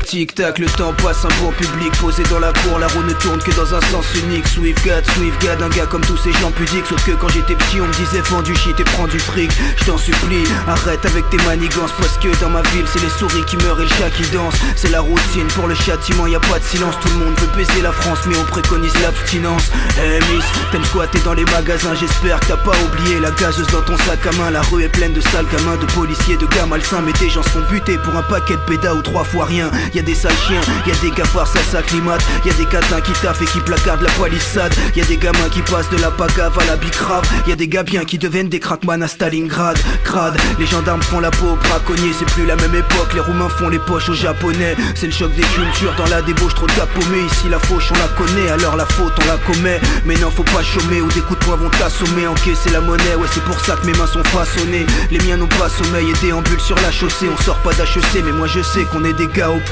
tic tac, le temps passe, un bon public posé dans la cour, la roue ne tourne que dans un sens unique. Swiftgad, un gars comme tous ces gens pudiques. Sauf que quand j'étais petit on me disait vends du shit et prends du fric. Je t'en supplie, arrête avec tes manigances, parce que dans ma ville c'est les souris qui meurent et le chat qui danse. C'est la routine pour le châtiment, y a pas de silence. Tout le monde veut baiser la France mais on préconise l'abstinence. Hey miss, t'aimes squatter dans les magasins, j'espère que t'as pas oublié la gazeuse dans ton sac à main. La rue est pleine de sales gamins, de policiers, de gars malsains. Mais des gens se font buter pour un paquet de pédas ou 3 fois rien. Y a des sales chiens, y a des gafards, ça s'acclimate. Y a des catins qui taffent et qui placardent la palissade. Y a des gamins qui passent de la pagave à la bicrave. Y a des gars bien qui deviennent des crackman à Stalingrad. Crade, les gendarmes font la peau aux braconniers. C'est plus la même époque, les roumains font les poches aux japonais. C'est le choc des cultures dans la débauche, trop de gars paumés. Ici la fauche on la connaît, alors la faute on la commet. Mais non faut pas chômer ou des coups de poing vont t'assommer. Encaisser la monnaie, ouais c'est pour ça que mes mains sont façonnées. Les miens n'ont pas sommeil et déambulent sur la chaussée. On sort pas d'HEC mais moi je sais qu'on est des gars OP.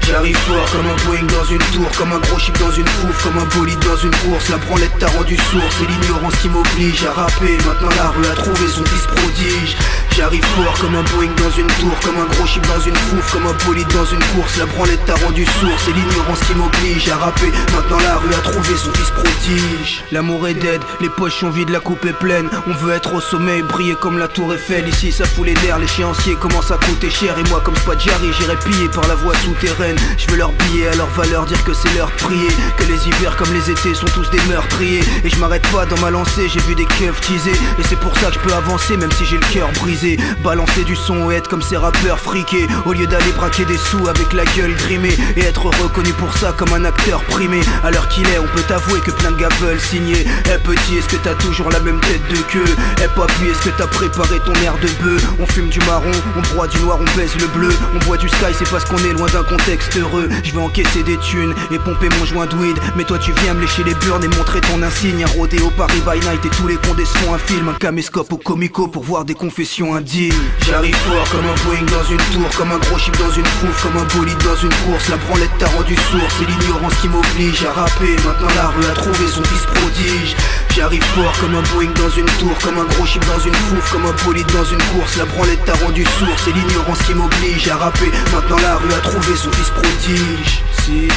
J'arrive fort comme un Boeing dans une tour, comme un gros chip dans une fouf, comme un bolide dans une course. La branlette t'a rendu sourd, c'est l'ignorance qui m'oblige à rapper. Maintenant la rue a trouvé son fils prodige. J'arrive fort comme un Boeing dans une tour, comme un gros chip dans une fouf, comme un bolide dans une course. La branlette t'a rendu sourd, c'est l'ignorance qui m'oblige à rapper. Maintenant la rue a trouvé son fils prodige. L'amour est dead, les poches sont vides, la coupe est pleine. On veut être au sommet, briller comme la tour Eiffel. Ici ça fout les nerfs, l'échéancier commence à coûter cher. Et moi comme Spadjari, j'irai piller par la voie souterraine. Je veux leur biller à leur valeur, dire que c'est l'heure de prier. Que les hivers comme les étés sont tous des meurtriers. Et je m'arrête pas dans ma lancée, j'ai vu des keufs teaser. Et c'est pour ça que je peux avancer même si j'ai le cœur brisé. Balancer du son et être comme ces rappeurs friqués, au lieu d'aller braquer des sous avec la gueule grimée. Et être reconnu pour ça comme un acteur primé. À l'heure qu'il est, on peut t'avouer que plein de gars veulent signer. Eh petit, est-ce que t'as toujours la même tête de queue? Eh papy, est-ce que t'as préparé ton air de bœuf? On fume du marron, on broie du noir, on baise le bleu. On boit du sky, c'est parce qu'on est loin d'un contexte heureux. Je vais encaisser des thunes et pomper mon joint de weed. Mais toi tu viens me lécher les burnes et montrer ton insigne. Un rodéo Paris by night et tous les condés se font un film. Un caméscope au comico pour voir des confessions indignes. J'arrive fort comme un Boeing dans une tour, comme un gros chip dans une fouf, comme un bolide dans une course. La branlette t'a rendu sourd, c'est l'ignorance qui m'oblige à rapper. Maintenant la rue a trouvé son fils prodige. J'arrive fort comme un Boeing dans une tour, comme un gros chip dans une fouf, comme un bolide dans une course. La branlette t'a rendu sourd, c'est l'ignorance qui m'oblige à rapper. Maintenant la rue a trouvé son fils prodige. Si,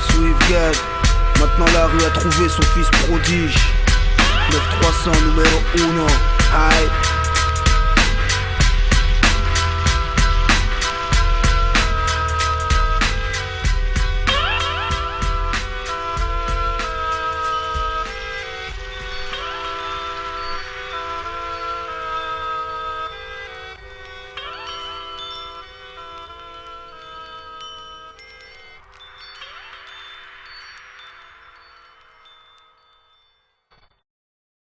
Swiftgad, maintenant la rue a trouvé son fils prodige. 9300 numéro 1, aïe.